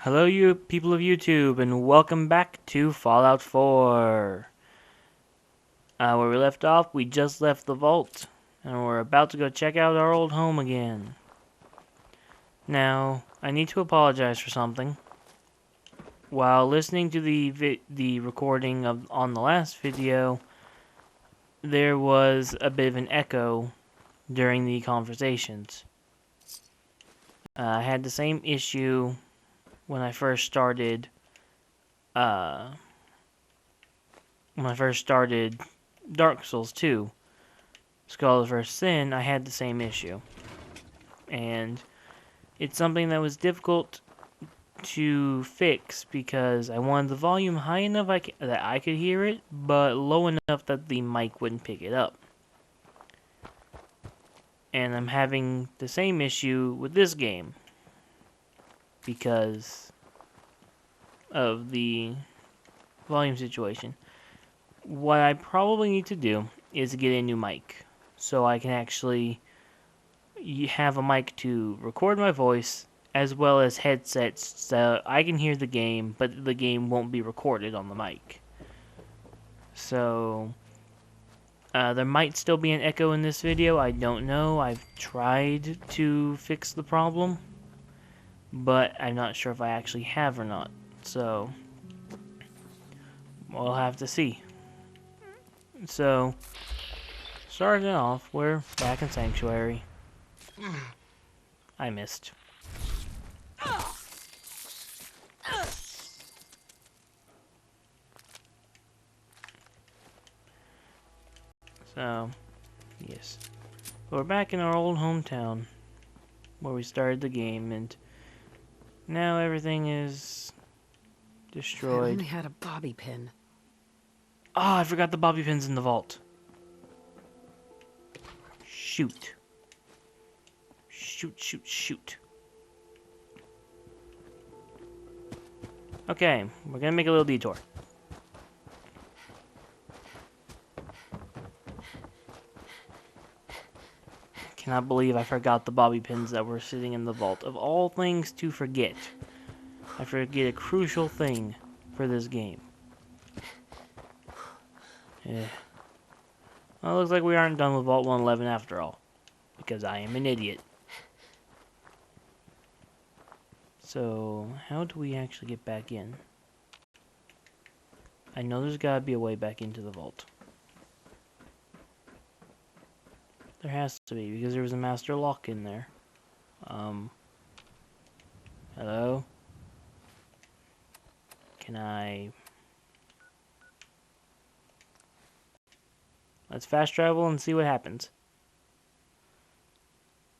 Hello, you people of YouTube, and welcome back to Fallout 4. Where we left off, we just left the vault, and we're about to go check out our old home again. Now, I need to apologize for something. While listening to the recording on the last video, there was a bit of an echo during the conversations. I had the same issue when I first started. When I first started Dark Souls 2, Skull vs. Sin, I had the same issue. And it's something that was difficult to fix because I wanted the volume high enough that I could hear it, but low enough that the mic wouldn't pick it up. And I'm having the same issue with this game because of the volume situation. What I probably need to do is get a new mic so I can actually have a mic to record my voice as well as headsets so I can hear the game, but the game won't be recorded on the mic. So there might still be an echo in this video. I don't know. I've tried to fix the problem, but I'm not sure if I actually have or not. So we'll have to see. So starting off, we're back in Sanctuary. I missed. So, yes. We're back in our old hometown where we started the game, and now everything is I destroyed. only had a bobby pin. Ah, I forgot the bobby pins in the vault. Shoot. Shoot. Okay, we're gonna make a little detour. Cannot believe I forgot the bobby pins that were sitting in the vault. Of all things to forget, I forget a crucial thing for this game. Yeah. Well, it looks like we aren't done with Vault 111 after all, because I am an idiot. So, how do we actually get back in? I know there's gotta be a way back into the vault. There has to be, because there was a master lock in there. Hello? Can I... Let's fast travel and see what happens.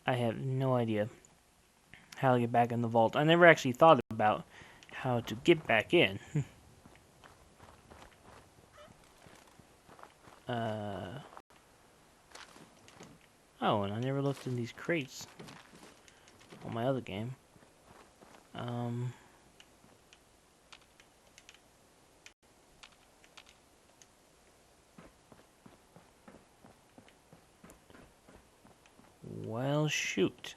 I have no idea how to get back in the vault. I never actually thought about how to get back in. Oh, and I never looked in these crates on my other game. Well, shoot.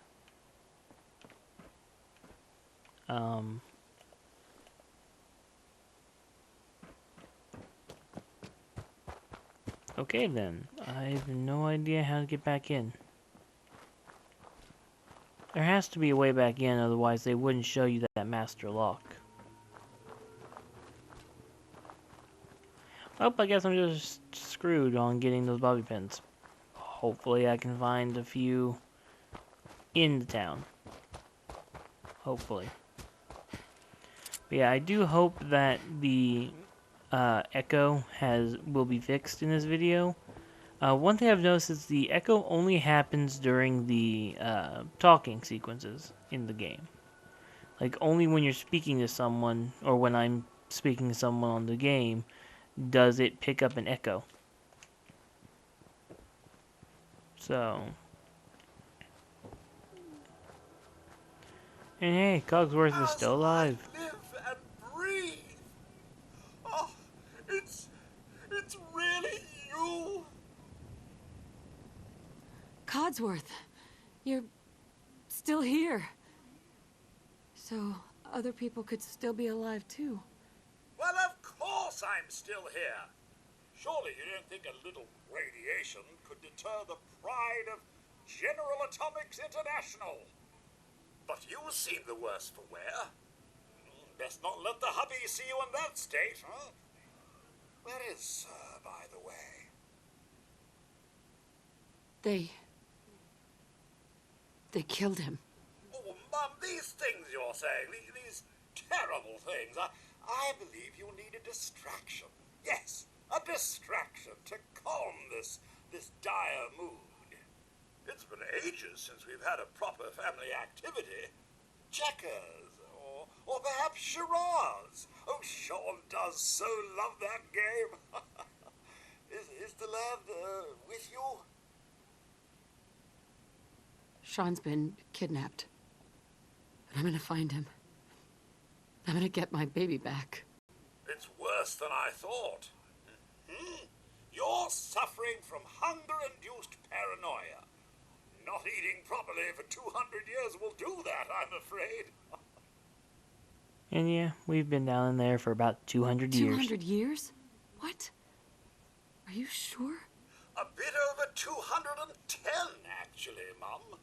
Okay then. I have no idea how to get back in. There has to be a way back in, otherwise they wouldn't show you that master lock. Oh, I guess I'm just screwed on getting those bobby pins. Hopefully I can find a few in the town. Hopefully. But yeah, I do hope that the echo will be fixed in this video. One thing I've noticed is the echo only happens during the talking sequences in the game. Like, only when you're speaking to someone, or when I'm speaking to someone on the game, does it pick up an echo. So... And hey, Cogsworth is still alive. Live and breathe. Oh, it's really you. Codsworth, you're still here. So, other people could still be alive, too. Well, of course I'm still here. Surely you don't think a little radiation could deter the pride of General Atomics International? But you seem the worse for wear. Best not let the hubby see you in that state, huh? Where is Sir, by the way? They killed him. Oh, Mum, these things you're saying, these terrible things, I believe you need a distraction. Yes, a distraction to calm this dire mood. It's been ages since we've had a proper family activity. Checkers, or perhaps charades. Oh, Sean does so love that game. Is the lad with you? Sean's been kidnapped. But I'm gonna find him. I'm gonna get my baby back. It's worse than I thought. You're suffering from hunger-induced paranoia. Not eating properly for 200 years will do that, I'm afraid. And yeah, we've been down in there for about 200 years. 200 years? What? Are you sure? A bit over 210, actually, Mum.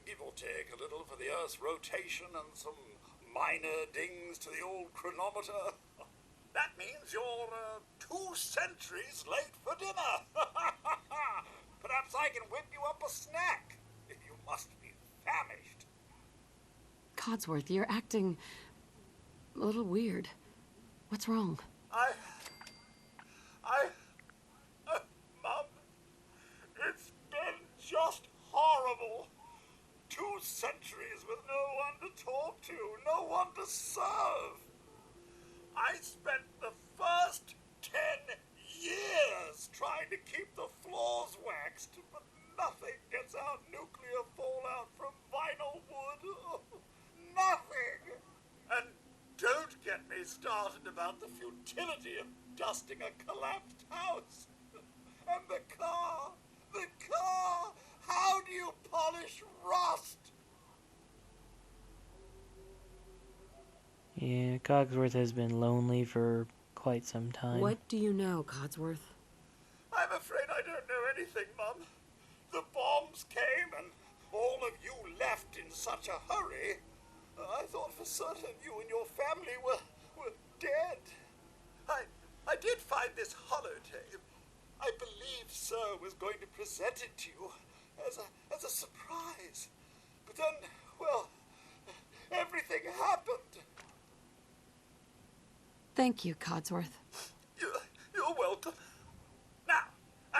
Give or take a little for the Earth's rotation and some minor dings to the old chronometer. That means you're 2 centuries late for dinner. Perhaps I can whip you up a snack. You must be famished. Codsworth, you're acting a little weird. What's wrong? Mum, it's been just horrible. 2 centuries with no one to talk to, no one to serve. I spent the first 10 years trying to keep the floors waxed, but nothing gets out nuclear fallout from vinyl wood. Nothing. And don't get me started about the futility of dusting a collapsed house. And the car. How do you polish rust? Yeah, Cogsworth has been lonely for quite some time. What do you know, Codsworth? I'm afraid I don't know anything, Mum. The bombs came and all of you left in such a hurry. I thought for certain you and your family were dead. I did find this holotape. I believe Sir was going to present it to you as a surprise. But then, well, everything happened. Thank you, Codsworth. You're welcome. Now,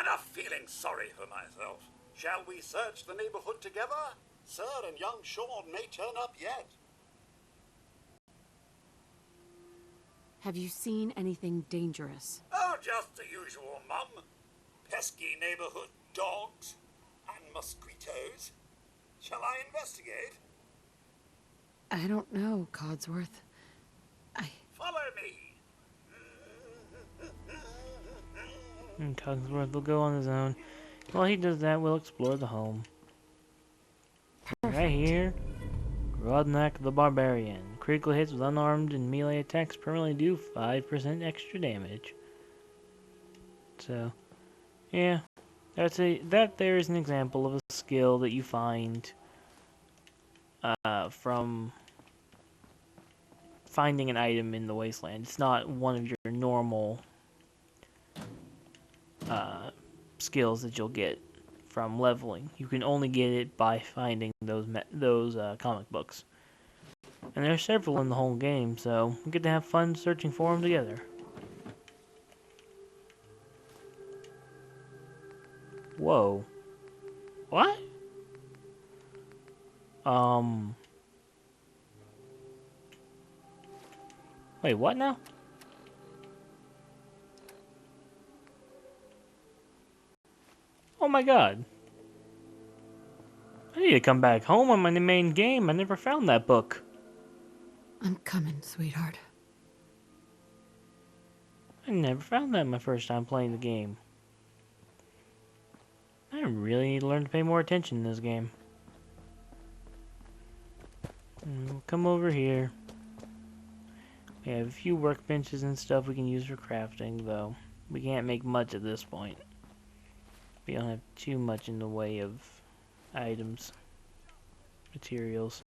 enough feeling sorry for myself. Shall we search the neighborhood together? Sir and young Sean may turn up yet. Have you seen anything dangerous? Oh, just the usual, Mum. Pesky neighborhood dogs and mosquitoes. Shall I investigate? I don't know, Codsworth. Follow me. And Cogsworth will go on his own. While he does that, we'll explore the home. Right here, Grodnak the Barbarian. Critical hits with unarmed and melee attacks permanently do 5% extra damage. So, yeah, that there is an example of a skill that you find from finding an item in the wasteland. It's not one of your normal skills that you'll get from leveling. You can only get it by finding those comic books. And there are several in the whole game, so we get to have fun searching for them together. Whoa. What? Wait, what now? Oh my god. I need to come back home on my main game. I never found that book. I'm coming, sweetheart. I never found that my first time playing the game. I really need to learn to pay more attention in this game. We'll come over here. We have a few workbenches and stuff we can use for crafting, though. We can't make much at this point. We don't have too much in the way of items, materials.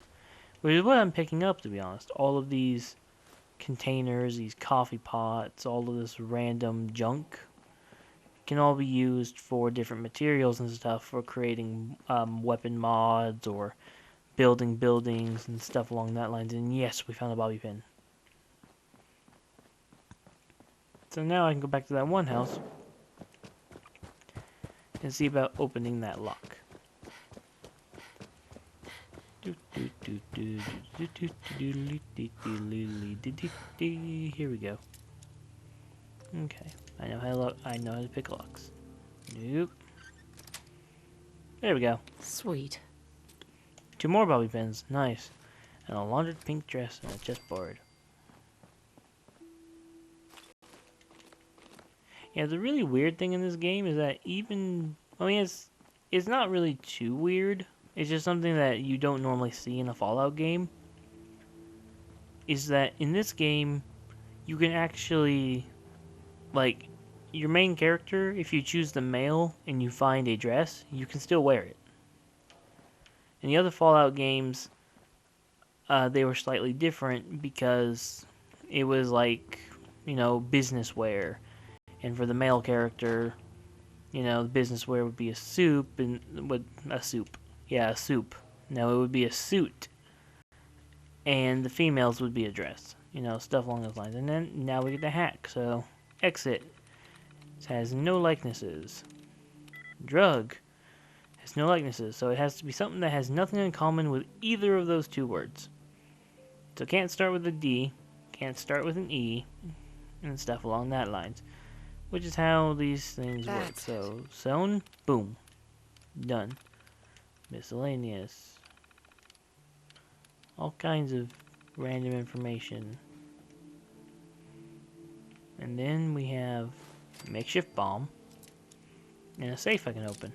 Which is what I'm picking up, to be honest. All of these containers, these coffee pots, all of this random junk can all be used for different materials and stuff for creating weapon mods or building buildings and stuff along that lines. And yes, we found a bobby pin. So now I can go back to that one house and see about opening that lock. Here we go. Okay, I know how to pick locks. Nope. There we go. Sweet. 2 more bobby pins. Nice. And a laundered pink dress and a chessboard. Yeah, the really weird thing in this game is that it's not really too weird. It's just something that you don't normally see in a Fallout game. Is that in this game, you can actually, like, your main character, if you choose the male and you find a dress, you can still wear it. In the other Fallout games, they were slightly different because it was like, business wear. And for the male character, the business wear would be a soup a soup. Yeah, a soup. No, it would be a suit. And the females would be a dress. Stuff along those lines. And then now we get the hack. So, exit. It has no likenesses. Drug has no likenesses. So it has to be something that has nothing in common with either of those 2 words. So it can't start with a D. Can't start with an E. And stuff along that lines. Which is how these things work. So, zone, boom. Done. Miscellaneous. All kinds of random information. And then we have a makeshift bomb. And a safe I can open.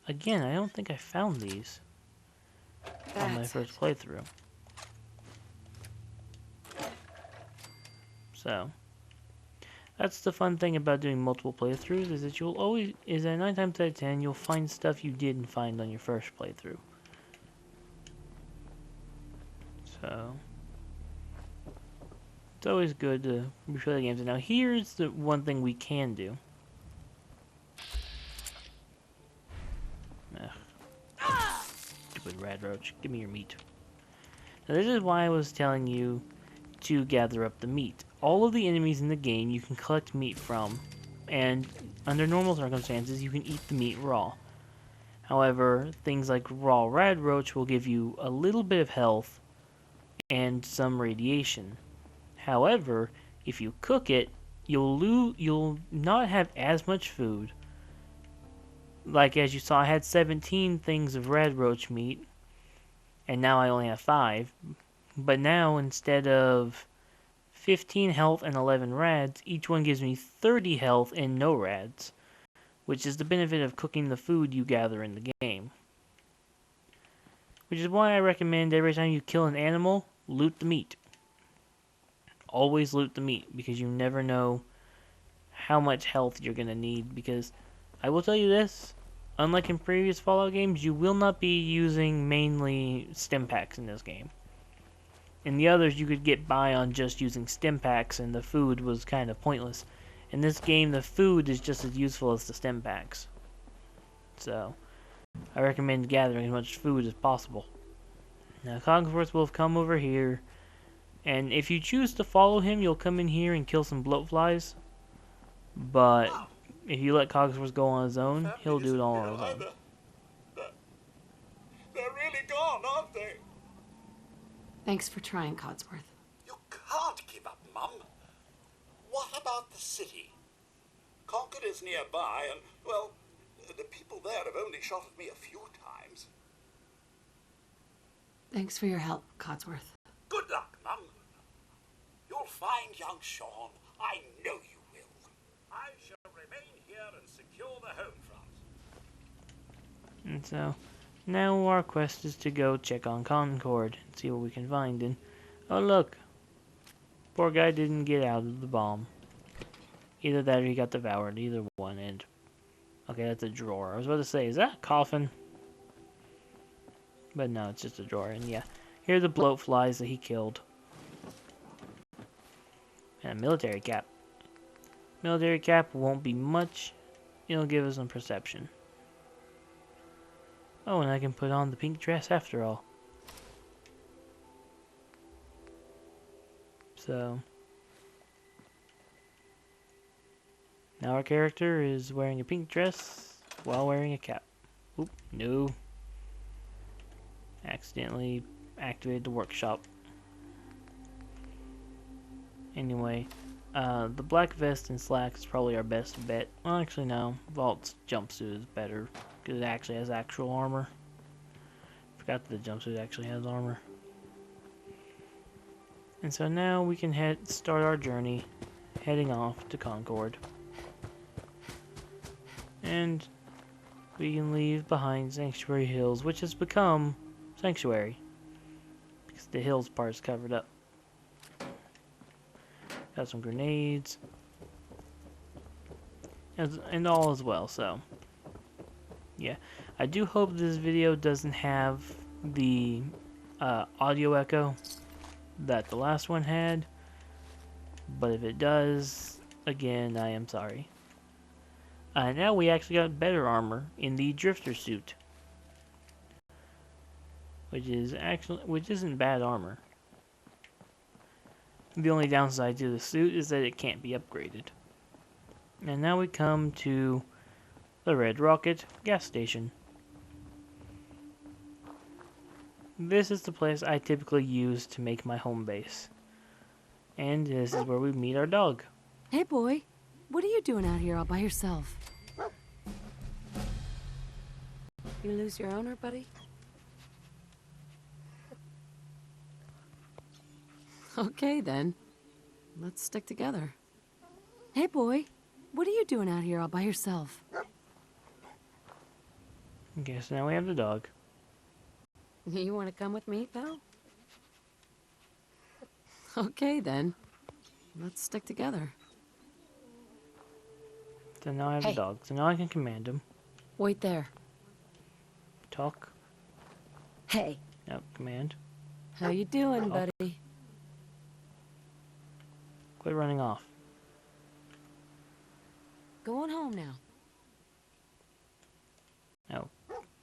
Again, I don't think I found these on my first playthrough. So, that's the fun thing about doing multiple playthroughs, is that is that 9 times out of 10, you'll find stuff you didn't find on your first playthrough. So, it's always good to replay the games. And now here's the one thing we can do. Stupid rad roach, give me your meat. Now this is why I was telling you to gather up the meat. All of the enemies in the game you can collect meat from, and under normal circumstances you can eat the meat raw. However, things like raw rad roach will give you a little bit of health and some radiation. However, if you cook it, you'll not have as much food. Like as you saw, I had 17 things of rad roach meat, and now I only have 5. But now, instead of 15 health and 11 rads, each one gives me 30 health and no rads, which is the benefit of cooking the food you gather in the game. Which is why I recommend every time you kill an animal, loot the meat. Always loot the meat, because you never know how much health you're going to need, because I will tell you this, unlike in previous Fallout games, you will not be using mainly stim packs in this game. In the others, you could get by on just using stim packs, and the food was kind of pointless. In this game, the food is just as useful as the stim packs. So, I recommend gathering as much food as possible. Now, Cogsworth will have come over here, and if you choose to follow him, you'll come in here and kill some bloatflies. But if you let Cogsworth go on his own, he'll do it all on his own. They're really gone, aren't they? Thanks for trying, Codsworth. You can't give up, Mum. What about the city? Concord is nearby, and, well, the people there have only shot at me a few times. Thanks for your help, Codsworth. Good luck, Mum. You'll find young Sean. I know you will. I shall remain here and secure the home front. And so, now our quest is to go check on Concord and see what we can find. And, oh look, poor guy didn't get out of the bomb. Either that or he got devoured. Either one. And okay, that's a drawer. I was about to say, is that a coffin? But no, it's just a drawer. And yeah, here are the bloat flies that he killed. And a military cap. Military cap won't be much. It'll give us some perception. Oh, and I can put on the pink dress after all. So now our character is wearing a pink dress while wearing a cap. Oop, no. Accidentally activated the workshop. Anyway, the black vest and slacks is probably our best bet. Well, actually no. Vault's jumpsuit is better because it actually has actual armor. Forgot that the jumpsuit actually has armor. And so now we can start our journey, heading off to Concord. And we can leave behind Sanctuary Hills, which has become Sanctuary, because the hills part is covered up. Got some grenades, and all as well, so yeah. I do hope this video doesn't have the audio echo that the last one had, but if it does, again, I am sorry. Now we actually got better armor in the drifter suit, which isn't bad armor. The only downside to the suit is that it can't be upgraded. And now we come to the Red Rocket gas station. This is the place I typically use to make my home base. And this is where we meet our dog. Hey, boy. What are you doing out here all by yourself? You lose your owner, buddy? Okay, then. Let's stick together. Hey, boy. What are you doing out here all by yourself? Okay, so now we have the dog. You want to come with me, pal? Okay, then. Let's stick together. So now I have the dog. So now I can command him. Wait there. Talk. Hey. No, command. How you doing, Talk. buddy? Quit running off. Going home now. Oh,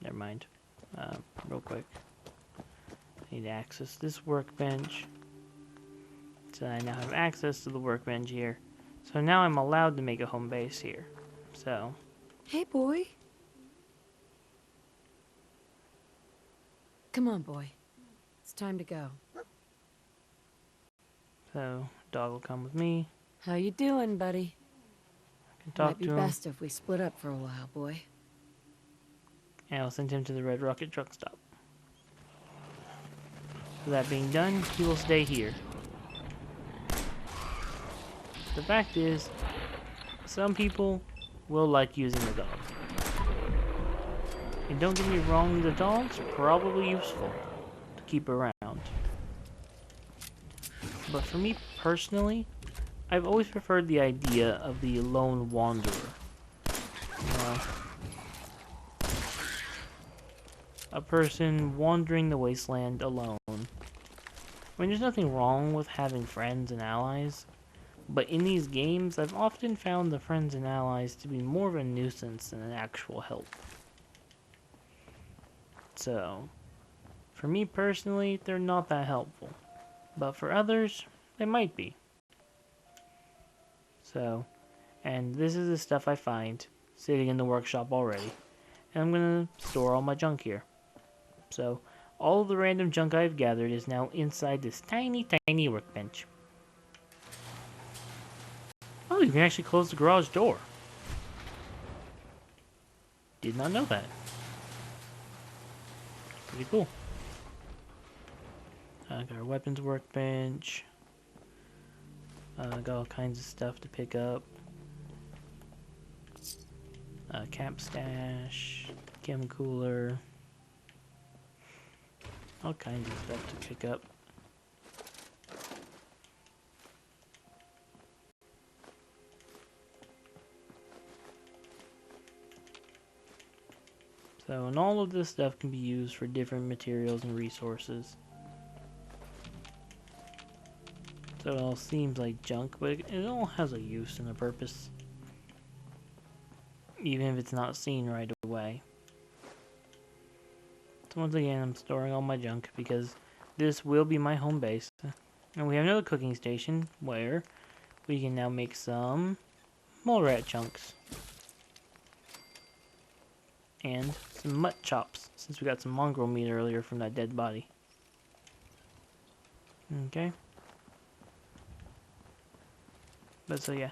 never mind. Real quick. I need to access this workbench. So I now have access to the workbench here. So now I'm allowed to make a home base here. So, Hey, boy. Come on, boy. It's time to go. dog will come with me. How you doing, buddy? I can talk Might be to him. best if we split up for a while, boy. And I'll send him to the Red Rocket truck stop. With that being done, he will stay here. The fact is, some people will like using the dog. And don't get me wrong, the dog's probably useful to keep around. But for me personally, I've always preferred the idea of the lone wanderer. You know, a person wandering the wasteland alone. I mean, there's nothing wrong with having friends and allies, but in these games, I've often found the friends and allies to be more of a nuisance than an actual help. So, for me personally, they're not that helpful. But for others, they might be. So, and this is the stuff I find sitting in the workshop already. And I'm gonna store all my junk here. So, all of the random junk I've gathered is now inside this tiny, tiny workbench. Oh, you can actually close the garage door. Did not know that. Pretty cool. Got our weapons workbench. Got all kinds of stuff to pick up. Camp stash, chem cooler. All kinds of stuff to pick up. So, and all of this stuff can be used for different materials and resources. So it all seems like junk, but it all has a use and a purpose. Even if it's not seen right away. So once again, I'm storing all my junk because this will be my home base. And we have another cooking station where we can now make some mole rat chunks. And some mutt chops, since we got some mongrel meat earlier from that dead body. Okay. But so yeah.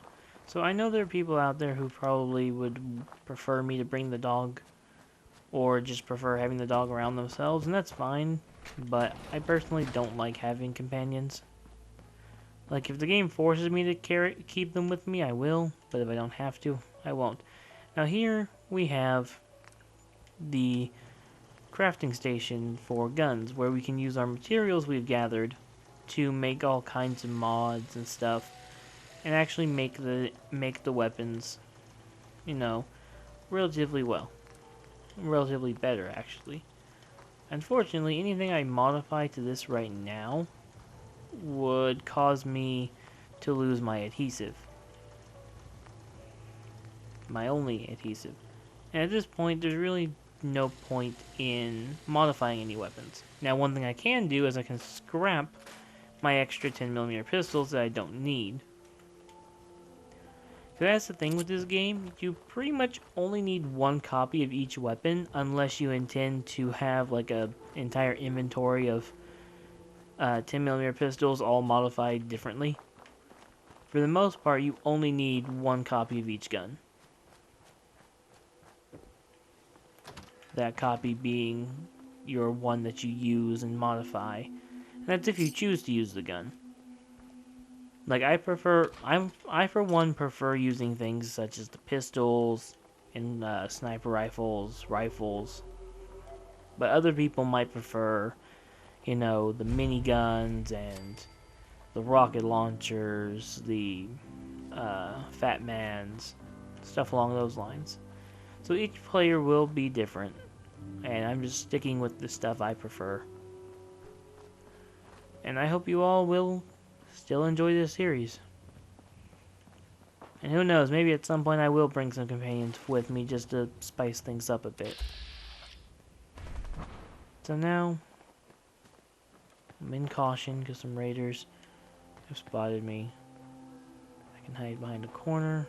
So I know there are people out there who probably would prefer me to bring the dog, or just prefer having the dog around themselves, and that's fine. But I personally don't like having companions. Like, if the game forces me to keep them with me, I will. But if I don't have to, I won't. Now here we have the crafting station for guns, where we can use our materials we've gathered to make all kinds of mods and stuff, and actually make the weapons, you know, relatively well. Relatively better, actually. Unfortunately, anything I modify to this right now would cause me to lose my adhesive. My only adhesive. And at this point, there's really no point in modifying any weapons. Now, one thing I can do is I can scrap my extra 10mm pistols that I don't need. So that's the thing with this game, you pretty much only need one copy of each weapon unless you intend to have like a entire inventory of 10mm pistols all modified differently. For the most part, you only need one copy of each gun. That copy being your one that you use and modify. And that's if you choose to use the gun. Like, I for one prefer using things such as the pistols and sniper rifles, but other people might prefer, you know, the miniguns and the rocket launchers, the Fat Mans, stuff along those lines. So each player will be different, and I'm just sticking with the stuff I prefer. And I hope you all will still enjoy this series. And who knows, maybe at some point I will bring some companions with me just to spice things up a bit. So now, I'm in caution because some raiders have spotted me. I can hide behind a corner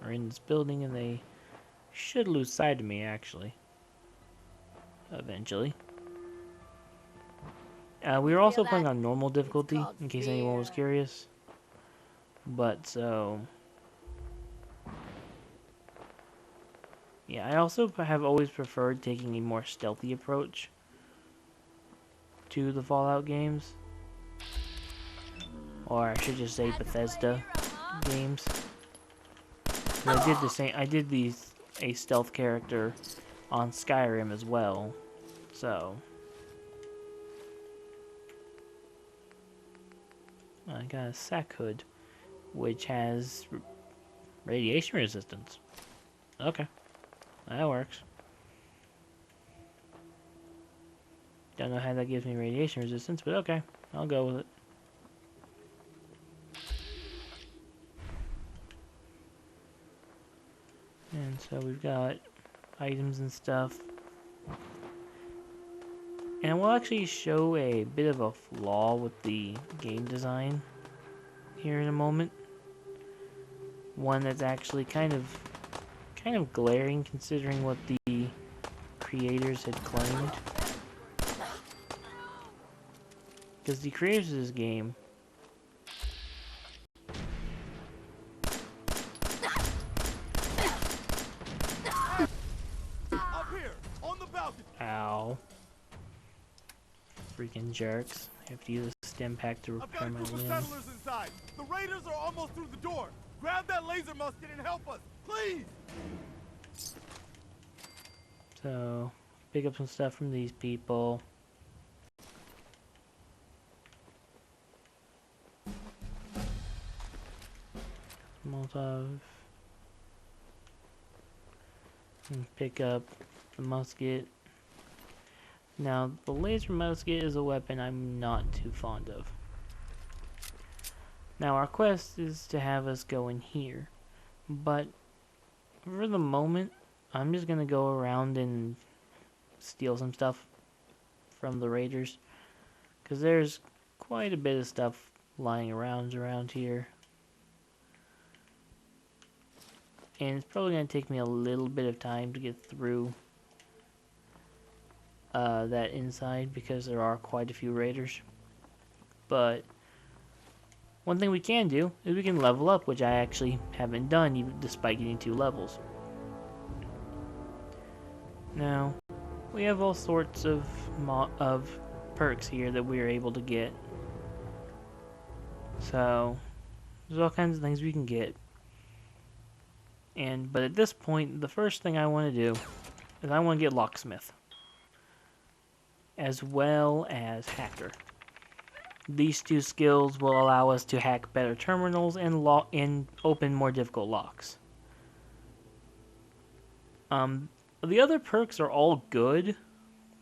or in this building and they should lose sight of me actually. Eventually. We were also playing on normal difficulty, in case anyone was curious. But so... yeah, I also have always preferred taking a more stealthy approach to the Fallout games. Or I should just say Bethesda games. I did the same. I did a stealth character on Skyrim as well. So I got a sack hood, which has radiation resistance. Okay, that works. Don't know how that gives me radiation resistance, but okay, I'll go with it. And so we've got items and stuff. And I will actually show a bit of a flaw with the game design here in a moment. One that's actually kind of glaring considering what the creators had claimed. Because the creators of this game Up here, on the balcony. ow. Freaking jerks. I have to use a stem pack to I've got repair a my group of limb. settlers inside. The raiders are almost through the door. Grab that laser musket and help us, please. So, pick up some stuff from these people. Molotov. And pick up the musket. Now, the laser musket is a weapon I'm not too fond of. Now, our quest is to have us go in here. But, for the moment, I'm just gonna go around and steal some stuff from the raiders. Because there's quite a bit of stuff lying around here. And it's probably going to take me a little bit of time to get through that inside, because there are quite a few raiders. But one thing we can do is we can level up, which I actually haven't done even despite getting 2 levels. Now, we have all sorts of perks here that we are able to get. So, there's all kinds of things we can get. But at this point, the first thing I want to do is I want to get Locksmith, as well as Hacker. These 2 skills will allow us to hack better terminals and open more difficult locks. The other perks are all good,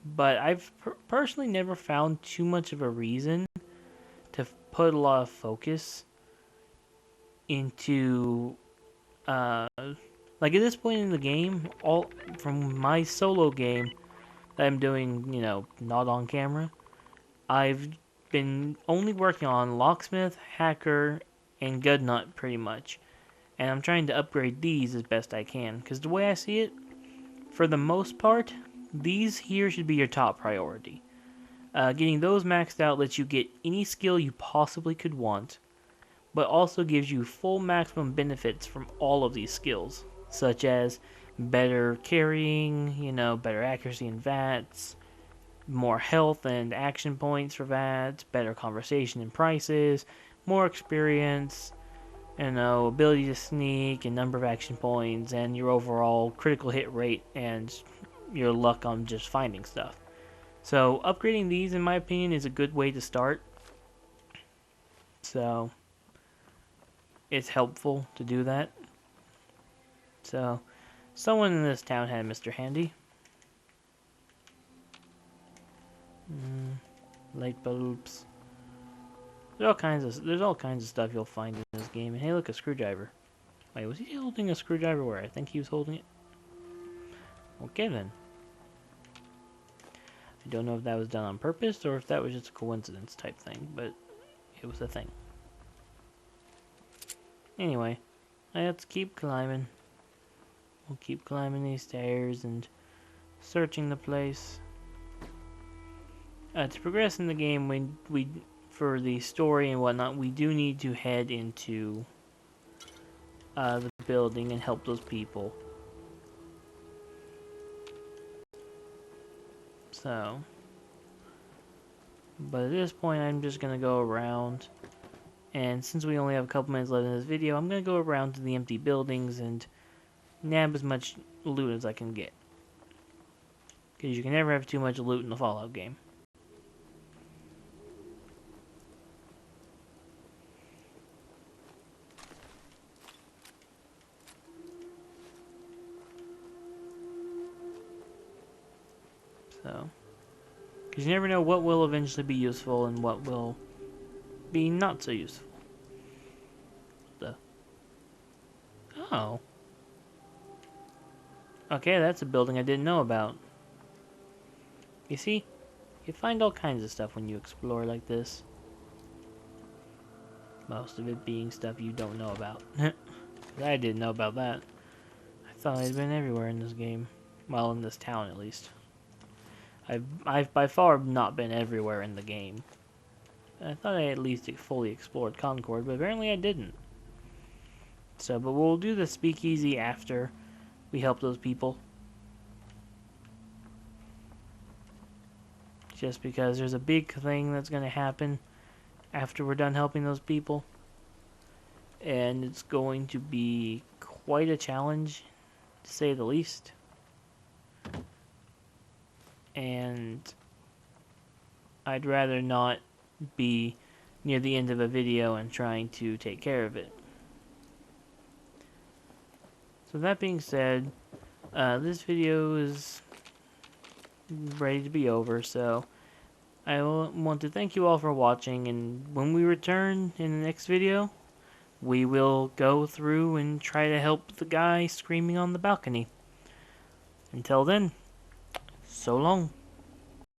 but I've personally never found too much of a reason to put a lot of focus into like at this point in the game, all from my solo game that I'm doing, you know, not on camera, I've been only working on Locksmith, Hacker, and Goodnut pretty much. And I'm trying to upgrade these as best I can, because the way I see it, for the most part, these here should be your top priority. Getting those maxed out lets you get any skill you possibly could want, but also gives you full maximum benefits from all of these skills, such as better carrying, you know, better accuracy in VATS, more health and action points for VATS, better conversation and prices, more experience, you know, ability to sneak and number of action points, and your overall critical hit rate and your luck on just finding stuff. So upgrading these, in my opinion, is a good way to start. So it's helpful to do that. So, someone in this town had Mr. Handy. Light bulbs. There's all kinds of stuff you'll find in this game. And hey, look, a screwdriver. Wait, was he holding a screwdriver where I think he was holding it? Okay then. I don't know if that was done on purpose or if that was just a coincidence type thing, but it was a thing. Anyway, let's keep climbing. We'll keep climbing these stairs and searching the place. To progress in the game, we for the story and whatnot, we do need to head into the building and help those people. So, but at this point, I'm just gonna go around. And since we only have a couple minutes left in this video, I'm going to go around to the empty buildings and nab as much loot as I can get. Because you can never have too much loot in the Fallout game. So, because you never know what will eventually be useful and what will be not so useful. Oh. Okay, that's a building I didn't know about. You see, you find all kinds of stuff when you explore like this. Most of it being stuff you don't know about. I didn't know about that. I thought I'd been everywhere in this game. Well, in this town at least. I've by far not been everywhere in the game. I thought I at least fully explored Concord, but apparently I didn't. So, but we'll do the speakeasy after we help those people. Just because there's a big thing that's going to happen after we're done helping those people. And it's going to be quite a challenge, to say the least. And I'd rather not be near the end of a video and trying to take care of it. So that being said, this video is ready to be over. So I want to thank you all for watching, and when we return in the next video, we will go through and try to help the guy screaming on the balcony. Until then, so long.